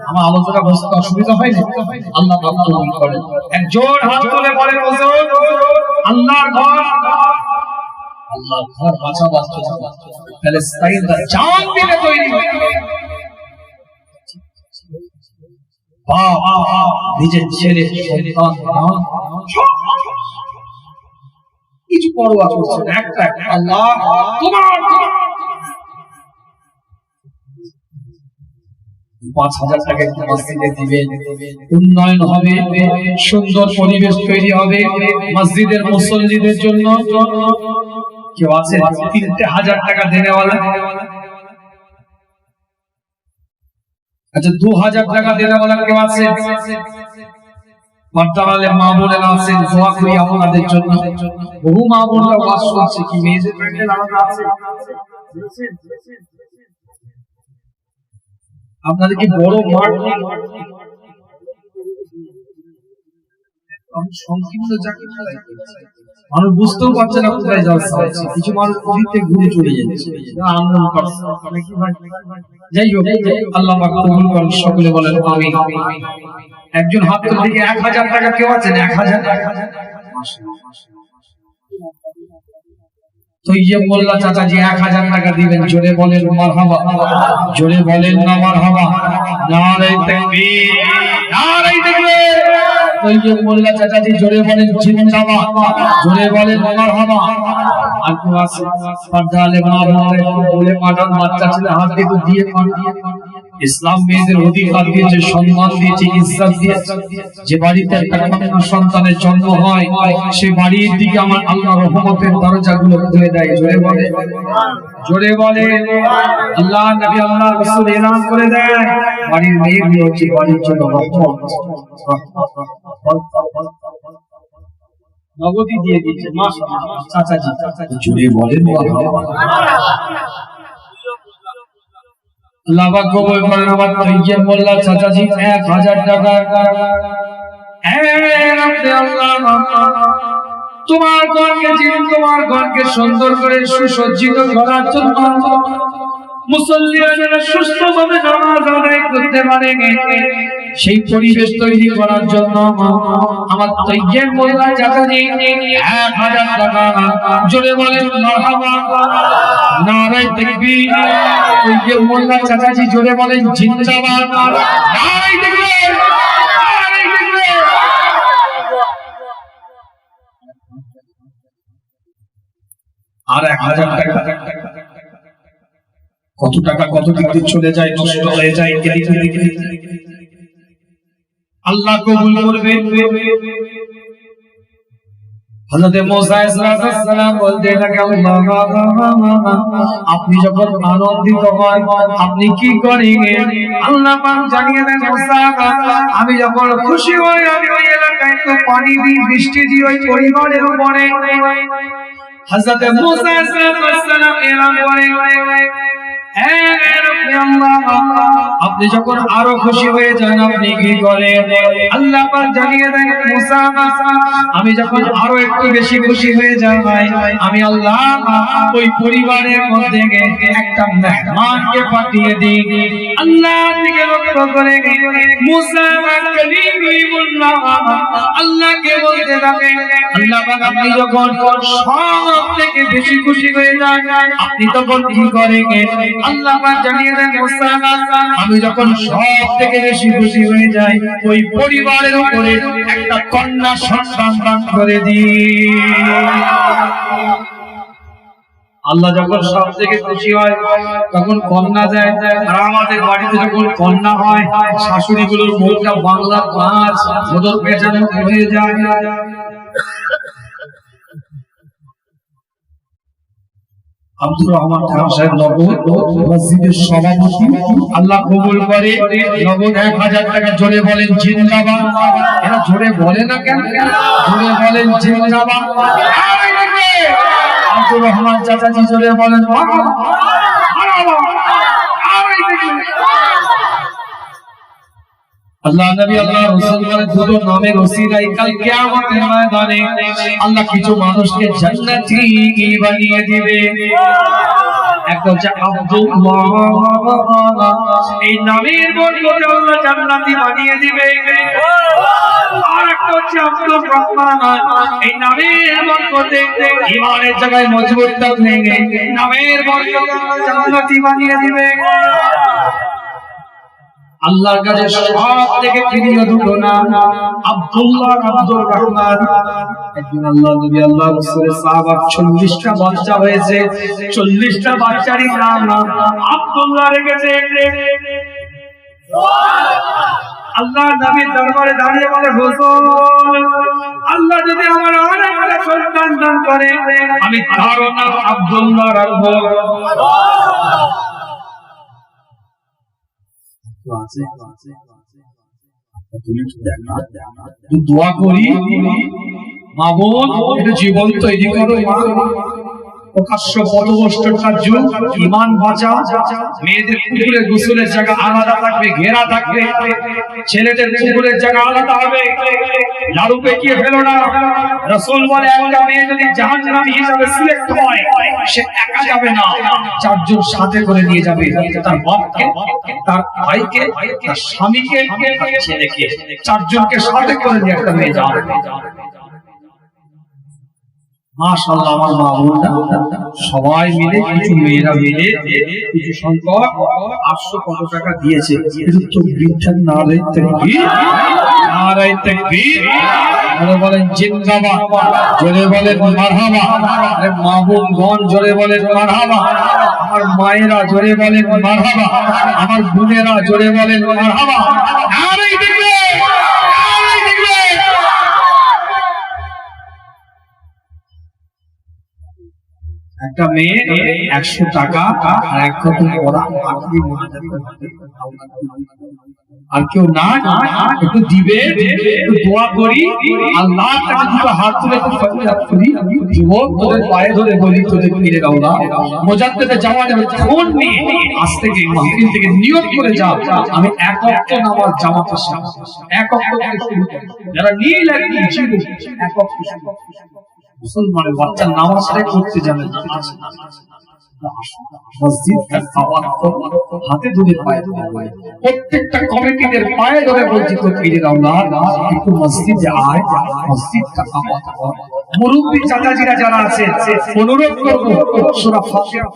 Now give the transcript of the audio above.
আমার আলোচনা বুঝতে অসুবিধা হয় না? আল্লাহ পাক কবুল করেন। একজন হাত তুলে বলে হুজুর আল্লাহর ঘর, আল্লাহর ঘর বাঁচা বাঁচতে ফিলিস্তিনটা জান দিলে তৈরি। বাপ নিজের ছেলে সন্তান কিছু পরোয়া করছে না, একটা আল্লাহ তোমার 5,000 টাকা একটু মসজিদে দিবেন, উন্নয়ন হবে, সুন্দর পরিবেশ তৈরি হবে মসজিদের মুসল্লিদের জন্য। কেউ আছে 3,000 টাকা দেনেওয়ালা? আচ্ছা 2,000 টাকা দেনেওয়ালা কেউ আছে? বর্তমানে মা বোনেরা আছেন, দোয়া করি আপনাদের জন্য। বহু মা বোনরা ওয়াজ শুনছে, কি মেয়েদের প্যান্ডেল আলাদা আছে? আপনাদের কি বড় মাঠ? সংকীর্ণ জায়গা, মানুষ বুঝতেও পারছে না কোথায় যাচ্ছে। কিছু মানুষ ওদিকে ঘুরে চলে যাচ্ছে, আন্দোলন করছে। যাই হোক, আল্লাহ পাক কবুল করুন, সকলে বলেন আমিন। একজন হাত তুলে দিকে 1,000 টাকা কেউ আছেন? 1,000 টাকা তো ইয়ে মোল্লা চাচাজি 1,000 টাকা দিবেন, জোরে বলেন মারহাবা, জোরে বলেন না মারহাবা, নারে তাকবীর, নারে তাকবীর। তো ইয়ে মোল্লা চাচাজি জোরে বলেন জিন্দাবাদ, জোরে বলেন মারহাবা। আর কেউ আছে? পর্দালে মা বোনেরা বলে পাঠান, বাচ্চা ছেলে হাত দিয়ে পান। ইসলাম মেয়েদের অধিকার দিয়েছে, সম্মান দিয়েছে, ইজ্জত দিয়েছে। যে বাড়িতে একটা কন্যা সন্তানের জন্ম হয়, সেই বাড়ির দিকে আমার আল্লাহ রহমতের দরজাগুলো খুলে দেয়। জোরে বলে, জোরে বলে। আল্লাহ নবী আল্লাহ রাসূল এলান করে দেয়, বাড়ির মেয়েগুলো হচ্ছে বাড়ির জন্য রহমত। নগদি দিয়ে দিয়েছে মাশাআল্লাহ চাচাজি, জোরে বলেন মারহাবা। আল্লাহ পাক কবুল করেন আমার তৈয়ব মোল্লা চাচাজি 1,000 টাকা। তোমার ঘরকে সুন্দর করে সুসজ্জিত করার জন্য, মুসল্লিরা যেন সুস্থভাবে নামাজ আদায় করতে পারে, সেই পরিবেশ তৈরি করার জন্য আমার তৈয়ব মোল্লা চাচাজি 1,000 টাকা। জোরে বলেন মারহাবা, নারে তাকবীর। তৈয়ব মোল্লা চাচাজি জোরে বলেন জিন্দাবাদ, নারে তাকবীর, নারে তাকবীর। আর 1,000 টাকা, কত টাকা কত দিকে চলে যায়, নষ্ট হয়ে যায়, এদিকে আল্লাহ কবুল করবে। হযরত মুসা আলাইহিস সালাম বলতে থাকে, আপনি যখন আনন্দিত হয় আপনি কি করেন? আল্লাহ পাক জানিয়ে দেন, মুসা আমি যখন খুশি হই আমি ওই এলাকায় তো পানি দিই, বৃষ্টি দিই ওই পরিবারের উপরে। হযরত মুসা আলাইহিস সালাম এলান করেন, আপনি যখন আরো খুশি হয়ে যান আপনি কি করেন? আল্লাহ পাক জানিয়ে দেন, মুসা আমি যখন আরো একটু বেশি খুশি হয়ে যাই আমি আল্লাহ ওই পরিবারের মধ্যে একটা মেহমানকে পাঠিয়ে দিই। আল্লাহ থেকে লক্ষ্য করে মুসা কালিমুল্লাহ আল্লাহকে বলতে থাকে, আল্লাহ পাক আপনি যখন সব থেকে বেশি খুশি হয়ে যান আপনি তখন কি করেন? আল্লাহ পাক জানিয়ে দেন, মুসা আমি যখন সব থেকে বেশি খুশি হয়ে যাই ওই পরিবারের উপরে একটা কন্যা সন্তান দান করে দিই। আল্লাহ যখন সব থেকে খুশি হয় তখন কন্যা দেয়। আর আমাদের বাড়িতে যখন কন্যা হয় শাশুড়ি গুলোর মুখটা বাংলা কাজ ওদের পেছনে হয়ে যায়। আব্দুর রহমান খান সাহেব নগদ মসজিদের সভাপতি, আল্লাহ কবুল করে। নগদ 1,000 টাকা। জোরে বলেন জিন্দাবাদ। এরা জোরে বলে না কেন? জোরে বলেন জিন্দাবাদ। আব্দুর রহমান চাচাজি জোরে বলেন আল্লাহ নবী আল্লাহ রাসূল বলে দুটো নামের ওসিলায় কাল কিয়ামতের ময়দানে আল্লাহ কিছু মানুষকে জান্নাতি বানিয়ে দিবে। একটা হচ্ছে আব্দুল্লাহ, এই নামের বরকতে আল্লাহ জান্নাতি বানিয়ে দিবে। আর একটা হচ্ছে আব্দুর রহমান, এই নামের বরকতে ঈমানের জায়গায় মজবুত থাকলে নামের বরকতে আল্লাহ জান্নাতি বানিয়ে দিবে। আল্লাহর কাছে সব থেকে প্রিয় দুটো নাম আব্দুল্লাহ, আব্দুর রহমান। একদিন আল্লাহ নবী আল্লাহ রাসূলের সাহাবা 40টা বাচ্চা হয়েছে, 40টা বাচ্চারই নাম আব্দুল্লাহ রেখেছে। আল্লাহ নবীর দরবারে দাঁড়িয়ে বলে, হুজুর আল্লাহ যদি আমার আর একটা সন্তান দান করে আমি তার নাম আব্দুল্লাহ রাখবো। দোয়া করি মাবুদ একটু জীবন তৈরি করো। প্রকাশ্য পথভ্রষ্টতার যুগ, ঈমান বাঁচা। মেয়েদের পুকুরে গোসলের জায়গা আলাদা থাকবে, ঘেরা থাকবে। ছেলেদের পুকুরের জায়গা আলাদা হবে। লাড়ু পেকিয়ে ফেলো না। রাসূল বলে একটা মেয়ে যদি জাহান্নামী হিসাবে সিলেক্ট হয় সে একা যাবে না, 4 জন সাথে করে নিয়ে যাবে। তার বাপকে, তার ভাইকে, তার স্বামীকে, তার ছেলেকে, 4 জনকে সাথে করে নিয়ে একটা মেয়ে যাবে। মাশাআল্লাহ, আমার মা বোনরা সবাই মিলে, কিছু মেয়েরা মিলে কিছু সংখ্যক 800 কত টাকা দিয়েছে। কিন্তু তাকবীর, নারায়ে তাকবীর, নারায়ে তাকবীর, জোরে বলেন জিন্দাবাদ, জোরে বলেন মারহাবা। আরে মা বোনগণ জোরে বলেন মারহাবা। আমার মায়েরা জোরে বলেন মারহাবা। আমার বোনেরা জোরে বলেন মারহাবা। নারায়ে তাকবীর, নারায়ে তাকবীর। একটা মেয়ে 100 টাকা আর এক কত পড়া আর কেউ না একটু দিবে, একটু দোয়া করি। আল্লাহ তাকে দুটো হাত তুলে একটু ফরিয়াদ করি, যুবক তোদের পায়ে ধরে বলি তোদের ফিরে দাও না। মুজাদ্দেদে জামানের ফোন নিয়ে আজ থেকে মাহফিল থেকে নিয়ত করে যাও আমি 1 ওয়াক্ত নামাজ জামাতের সাথে 1 ওয়াক্ত থেকে শুরু করব। যারা নীল একদম জীব 1 ওয়াক্ত মুসলমানের বাচ্চা নামাজটাই করতে জানে না, মসজিদটা হাতে ধরে পায়ে ধরে, প্রত্যেকটা কমিটিদের পায়ে ধরে বলছি তো ফিরে দাও না, একটু মসজিদে আয়, মসজিদটা আবাদ কর। মুরব্বী চাচাজিরা যারা আছে অনুরোধ করবো সূরা ফাতিহা